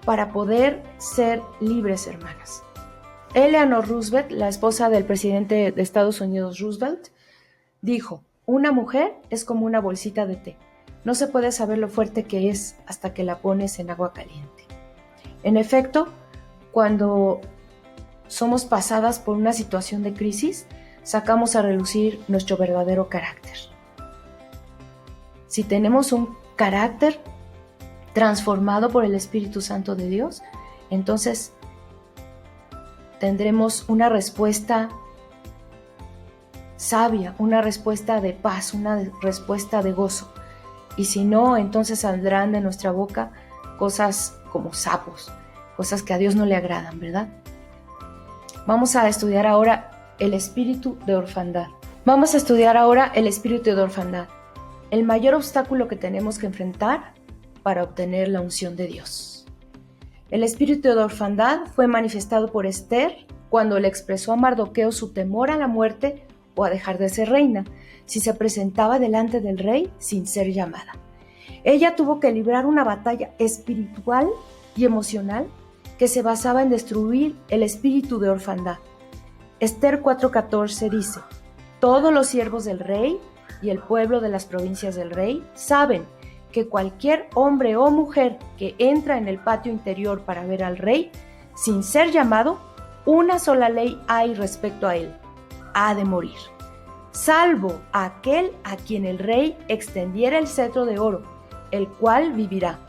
para poder ser libres, hermanas. Eleanor Roosevelt, la esposa del presidente de Estados Unidos Roosevelt, dijo: una mujer es como una bolsita de té. No se puede saber lo fuerte que es hasta que la pones en agua caliente. En efecto, cuando somos pasadas por una situación de crisis, sacamos a relucir nuestro verdadero carácter. Si tenemos un carácter transformado por el Espíritu Santo de Dios, entonces tendremos una respuesta sabia, una respuesta de paz, una respuesta de gozo. Y si no, entonces saldrán de nuestra boca cosas como sapos, cosas que a Dios no le agradan, ¿verdad? Vamos a estudiar ahora el espíritu de orfandad. El mayor obstáculo que tenemos que enfrentar para obtener la unción de Dios. El espíritu de orfandad fue manifestado por Esther cuando le expresó a Mardoqueo su temor a la muerte o a dejar de ser reina, si se presentaba delante del rey sin ser llamada. Ella tuvo que librar una batalla espiritual y emocional que se basaba en destruir el espíritu de orfandad. Esther 4:14 dice: todos los siervos del rey y el pueblo de las provincias del rey saben que cualquier hombre o mujer que entra en el patio interior para ver al rey, sin ser llamado, una sola ley hay respecto a él: ha de morir, salvo aquel a quien el rey extendiera el cetro de oro, el cual vivirá.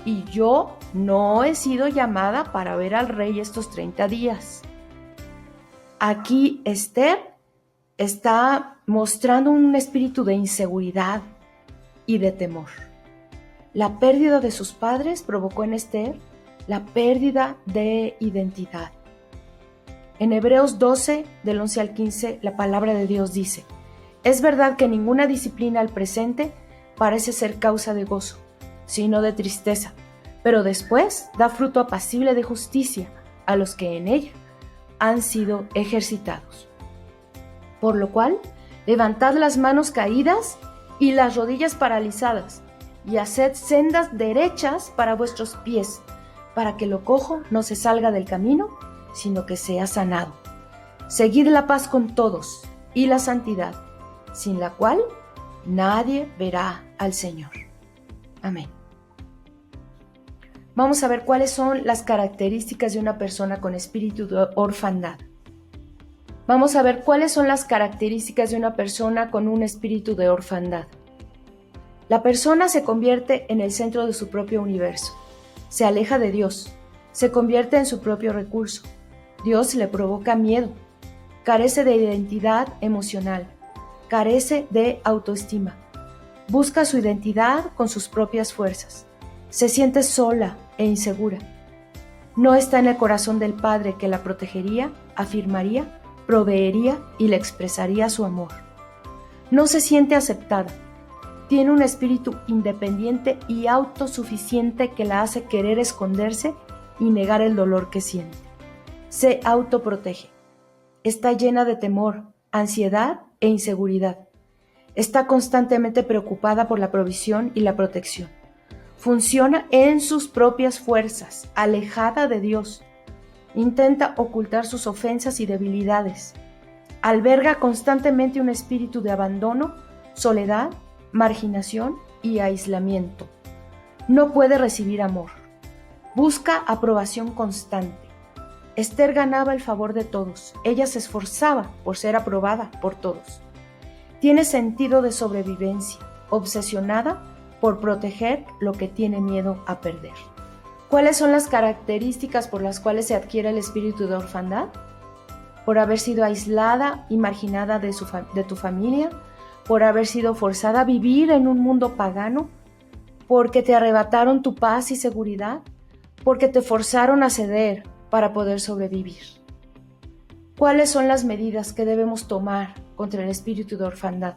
Y yo no he sido llamada para ver al rey estos 30 días. Aquí Esther está mostrando un espíritu de inseguridad y de temor. La pérdida de sus padres provocó en Esther la pérdida de identidad. En Hebreos 12, del 11 al 15, la palabra de Dios dice: es verdad que ninguna disciplina al presente parece ser causa de gozo, sino de tristeza, pero después da fruto apacible de justicia a los que en ella han sido ejercitados. Por lo cual, levantad las manos caídas y las rodillas paralizadas, y haced sendas derechas para vuestros pies, para que lo cojo no se salga del camino, sino que sea sanado. Seguid la paz con todos y la santidad, sin la cual nadie verá al Señor. Amén. Vamos a ver cuáles son las características de una persona con espíritu de orfandad. Vamos a ver cuáles son las características de una persona con un espíritu de orfandad. La persona se convierte en el centro de su propio universo, se aleja de Dios, se convierte en su propio recurso. Dios le provoca miedo, carece de identidad emocional, carece de autoestima, busca su identidad con sus propias fuerzas, se siente sola e insegura. No está en el corazón del Padre que la protegería, afirmaría, proveería y le expresaría su amor. No se siente aceptada. Tiene un espíritu independiente y autosuficiente que la hace querer esconderse y negar el dolor que siente. Se autoprotege. Está llena de temor, ansiedad e inseguridad. Está constantemente preocupada por la provisión y la protección. Funciona en sus propias fuerzas, alejada de Dios. Intenta ocultar sus ofensas y debilidades. Alberga constantemente un espíritu de abandono, soledad, marginación y aislamiento. No puede recibir amor. Busca aprobación constante. Esther ganaba el favor de todos. Ella se esforzaba por ser aprobada por todos. Tiene sentido de sobrevivencia, obsesionada por proteger lo que tiene miedo a perder. ¿Cuáles son las características por las cuales se adquiere el espíritu de orfandad? Por haber sido aislada y marginada de tu familia, por haber sido forzada a vivir en un mundo pagano, porque te arrebataron tu paz y seguridad, porque te forzaron a ceder para poder sobrevivir. ¿Cuáles son las medidas que debemos tomar contra el espíritu de orfandad?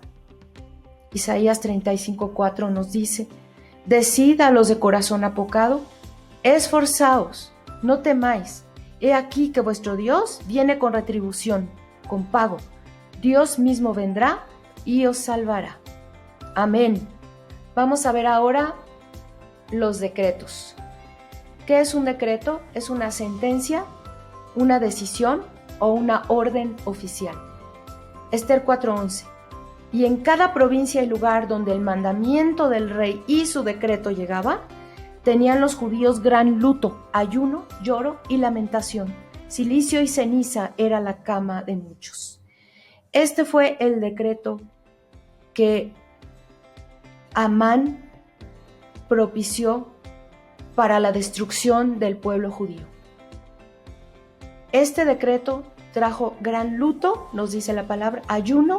Isaías 35:4 nos dice: decid a los de corazón apocado, esforzaos, no temáis, he aquí que vuestro Dios viene con retribución, con pago. Dios mismo vendrá y os salvará. Amén. Vamos a ver ahora los decretos. ¿Qué es un decreto? Es una sentencia, una decisión o una orden oficial. Esther 4:11. Y en cada provincia y lugar donde el mandamiento del rey y su decreto llegaba, tenían los judíos gran luto, ayuno, lloro y lamentación. Cilicio y ceniza era la cama de muchos. Este fue el decreto que Amán propició para la destrucción del pueblo judío. Este decreto trajo gran luto, nos dice la palabra, ayuno,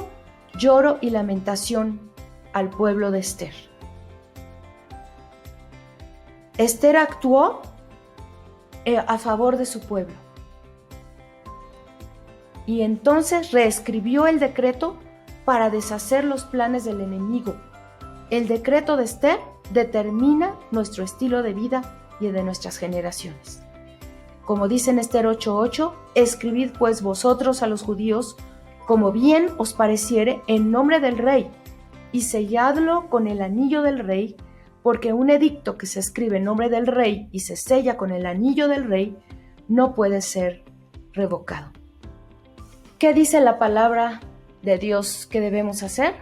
lloro y lamentación al pueblo de Esther. Esther actuó a favor de su pueblo y entonces reescribió el decreto para deshacer los planes del enemigo. El decreto de Esther determina nuestro estilo de vida y de nuestras generaciones. Como dice en Esther 8:8, escribid pues vosotros a los judíos como bien os pareciere en nombre del rey, y selladlo con el anillo del rey, porque un edicto que se escribe en nombre del rey y se sella con el anillo del rey no puede ser revocado. ¿Qué dice la palabra de Dios que debemos hacer?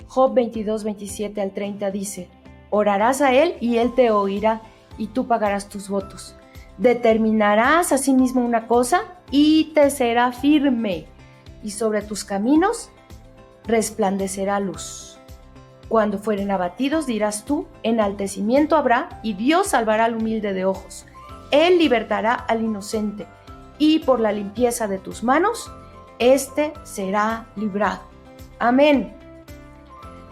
Job 22:27 al 30 dice: orarás a él y él te oirá, y tú pagarás tus votos. Determinarás asimismo una cosa y te será firme, y sobre tus caminos resplandecerá luz. Cuando fueren abatidos dirás tú, enaltecimiento habrá, y Dios salvará al humilde de ojos. Él libertará al inocente, y por la limpieza de tus manos, éste será librado. Amén.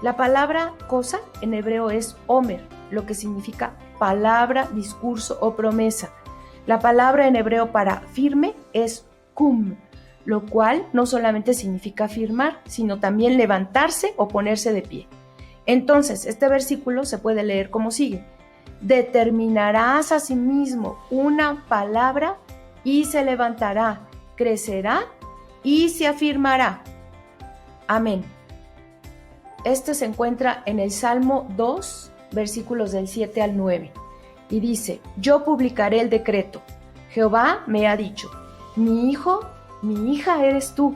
La palabra cosa en hebreo es omer, lo que significa palabra, discurso o promesa. La palabra en hebreo para firme es kum, lo cual no solamente significa firmar, sino también levantarse o ponerse de pie. Entonces, este versículo se puede leer como sigue: determinarás a sí mismo una palabra y se levantará, crecerá y se afirmará. Amén. Este se encuentra en el Salmo 2, versículos del 7 al 9, y dice: yo publicaré el decreto. Jehová me ha dicho: mi hijo, mi hija eres tú,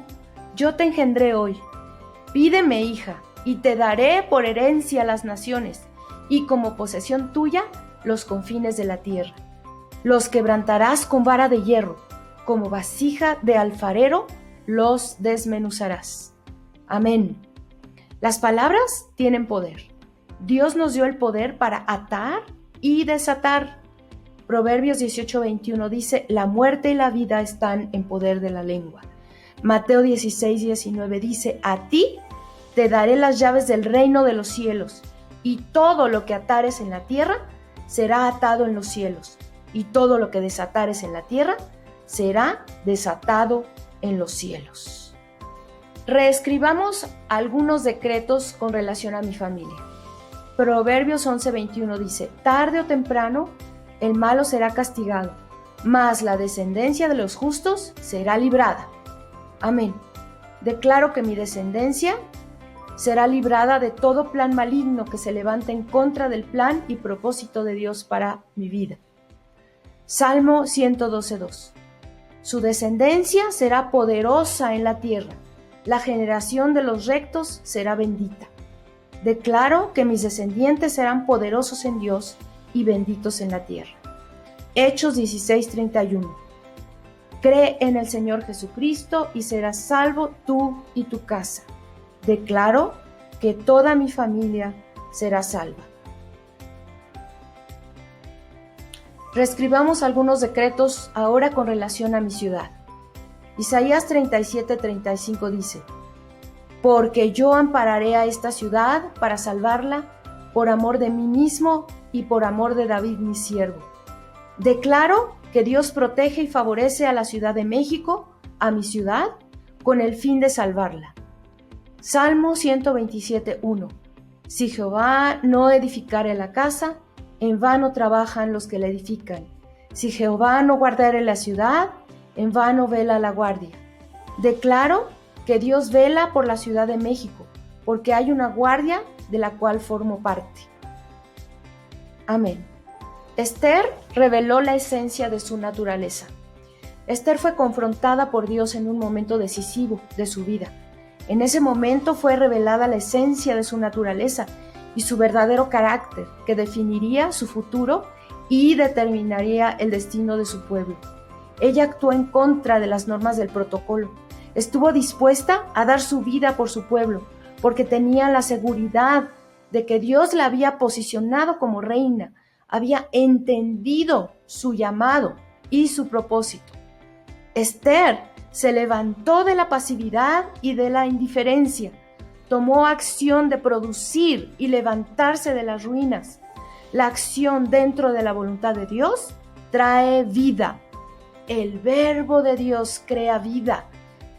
yo te engendré hoy. Pídeme, hija, y te daré por herencia las naciones, y como posesión tuya los confines de la tierra. Los quebrantarás con vara de hierro, como vasija de alfarero los desmenuzarás. Amén. Las palabras tienen poder. Dios nos dio el poder para atar y desatar. Proverbios 18:21 dice: la muerte y la vida están en poder de la lengua. Mateo 16:19 dice: a ti te daré las llaves del reino de los cielos, y todo lo que atares en la tierra será atado en los cielos, y todo lo que desatares en la tierra será desatado en los cielos. Reescribamos algunos decretos con relación a mi familia. Proverbios 11:21 dice: tarde o temprano el malo será castigado, mas la descendencia de los justos será librada. Amén. Declaro que mi descendencia será librada de todo plan maligno que se levante en contra del plan y propósito de Dios para mi vida. Salmo 112:2. Su descendencia será poderosa en la tierra. La generación de los rectos será bendita. Declaro que mis descendientes serán poderosos en Dios y benditos en la tierra. Hechos 16:31. Cree en el Señor Jesucristo y serás salvo tú y tu casa. Declaro que toda mi familia será salva. Reescribamos algunos decretos ahora con relación a mi ciudad. Isaías 37:35 dice: porque yo ampararé a esta ciudad para salvarla por amor de mí mismo y por amor de David mi siervo. Declaro que Dios protege y favorece a la Ciudad de México, a mi ciudad, con el fin de salvarla. Salmo 127:1. Si Jehová no edificare la casa, en vano trabajan los que la edifican. Si Jehová no guardare la ciudad, en vano vela la guardia. Declaro que Dios vela por la Ciudad de México, porque hay una guardia de la cual formo parte. Amén. Esther reveló la esencia de su naturaleza. Esther fue confrontada por Dios en un momento decisivo de su vida. En ese momento fue revelada la esencia de su naturaleza y su verdadero carácter, que definiría su futuro y determinaría el destino de su pueblo. Ella actuó en contra de las normas del protocolo. Estuvo dispuesta a dar su vida por su pueblo, porque tenía la seguridad de que Dios la había posicionado como reina, había entendido su llamado y su propósito. Esther se levantó de la pasividad y de la indiferencia, tomó acción de producir y levantarse de las ruinas. La acción dentro de la voluntad de Dios trae vida. El verbo de Dios crea vida.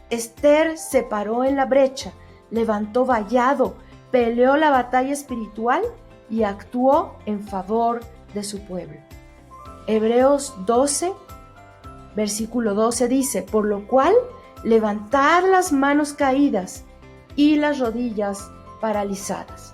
Esther se paró en la brecha, levantó vallado, peleó la batalla espiritual y actuó en favor de su pueblo. Hebreos 12, versículo 12 dice: por lo cual, levantad las manos caídas y las rodillas paralizadas.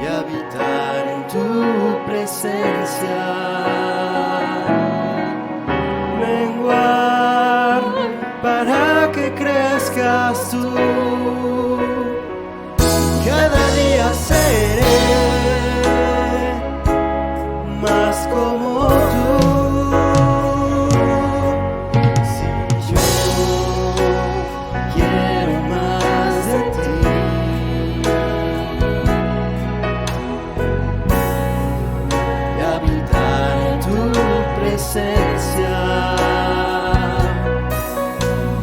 Habitar en tu presencia, menguar para que crezcas tú. Cada día seré más como tú. Si yo quiero más de ti,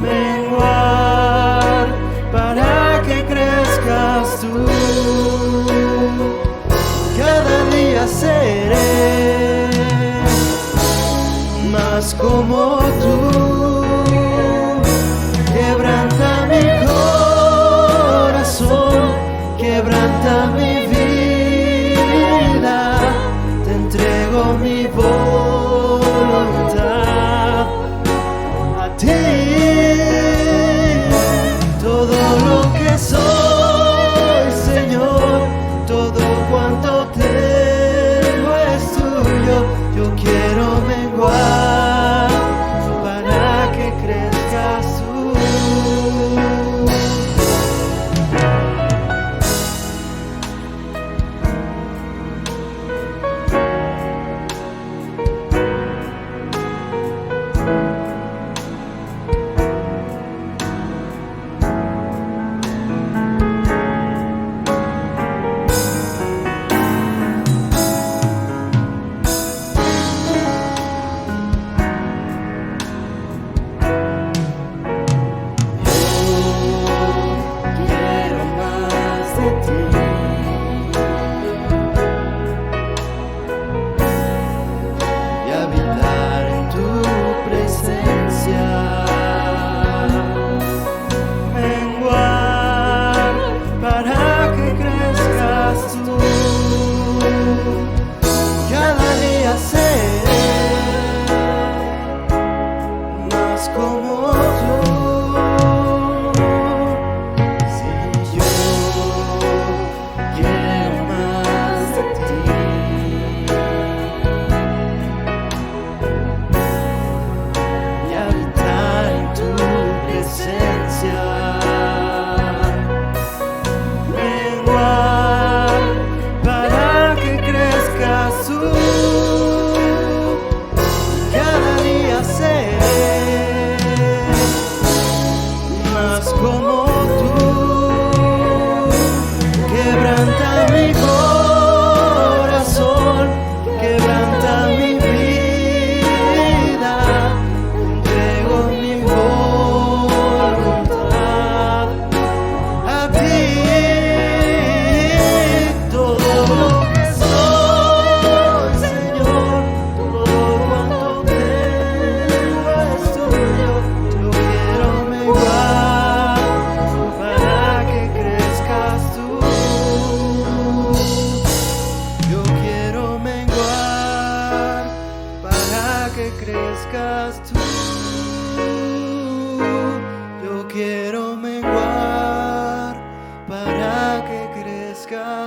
menguar para que crezcas tú. Cada día seré más como tú. Quebranta mi corazón, quebranta mi vida, te entrego mi voluntad a ti. Todo lo que soy, Señor, todo cuanto tengo es tuyo. Yo quiero menguar para que crezcas tú.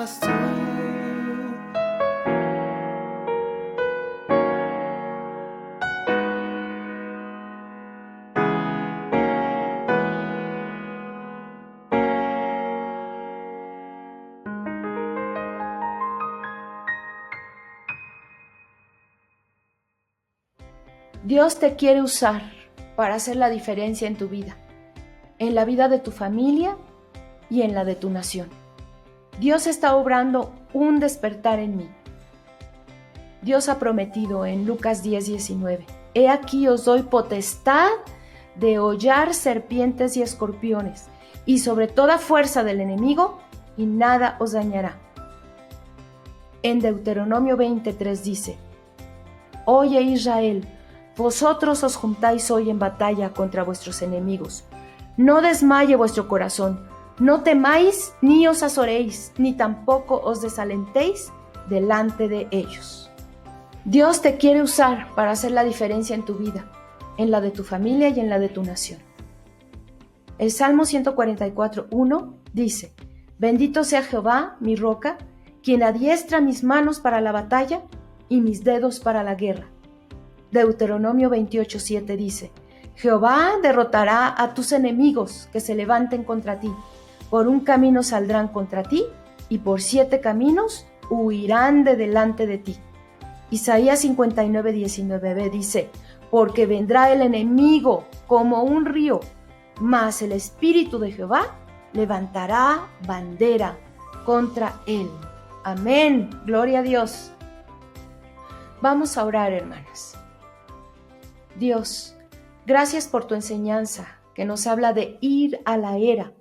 seas tú. Dios te quiere usar para hacer la diferencia en tu vida, en la vida de tu familia y en la de tu nación. Dios está obrando un despertar en mí. Dios ha prometido en Lucas 10:19, he aquí os doy potestad de hollar serpientes y escorpiones, y sobre toda fuerza del enemigo, y nada os dañará. En Deuteronomio 23 dice, oye Israel, vosotros os juntáis hoy en batalla contra vuestros enemigos. No desmaye vuestro corazón, no temáis ni os azoréis, ni tampoco os desalentéis delante de ellos. Dios te quiere usar para hacer la diferencia en tu vida, en la de tu familia y en la de tu nación. El Salmo 144:1 dice, bendito sea Jehová, mi roca, quien adiestra mis manos para la batalla y mis dedos para la guerra. Deuteronomio 28:7 dice, Jehová derrotará a tus enemigos que se levanten contra ti. Por un camino saldrán contra ti y por 7 caminos huirán de delante de ti. Isaías 59:19b dice, porque vendrá el enemigo como un río, mas el Espíritu de Jehová levantará bandera contra él. Amén. Gloria a Dios. Vamos a orar, hermanas. Dios, gracias por tu enseñanza que nos habla de ir a la era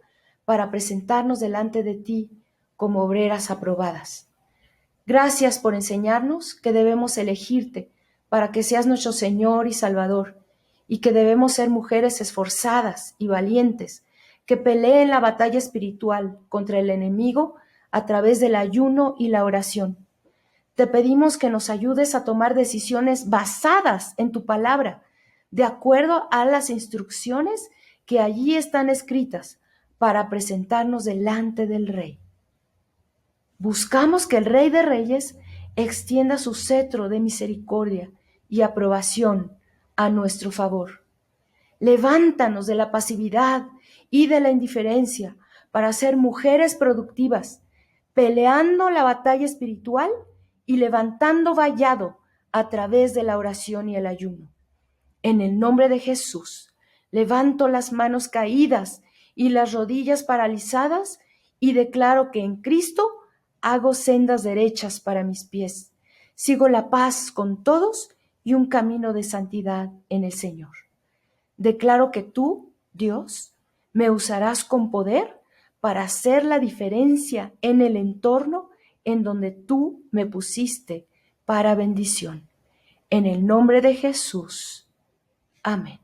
para presentarnos delante de ti como obreras aprobadas. Gracias por enseñarnos que debemos elegirte para que seas nuestro Señor y Salvador y que debemos ser mujeres esforzadas y valientes que peleen la batalla espiritual contra el enemigo a través del ayuno y la oración. Te pedimos que nos ayudes a tomar decisiones basadas en tu palabra, de acuerdo a las instrucciones que allí están escritas para presentarnos delante del Rey. Buscamos que el Rey de Reyes extienda su cetro de misericordia y aprobación a nuestro favor. Levántanos de la pasividad y de la indiferencia para ser mujeres productivas, peleando la batalla espiritual y levantando vallado a través de la oración y el ayuno. En el nombre de Jesús, levanto las manos caídas y las rodillas paralizadas y declaro que en Cristo hago sendas derechas para mis pies. Sigo la paz con todos y un camino de santidad en el Señor. Declaro que tú, Dios, me usarás con poder para hacer la diferencia en el entorno en donde tú me pusiste para bendición. En el nombre de Jesús. Amén.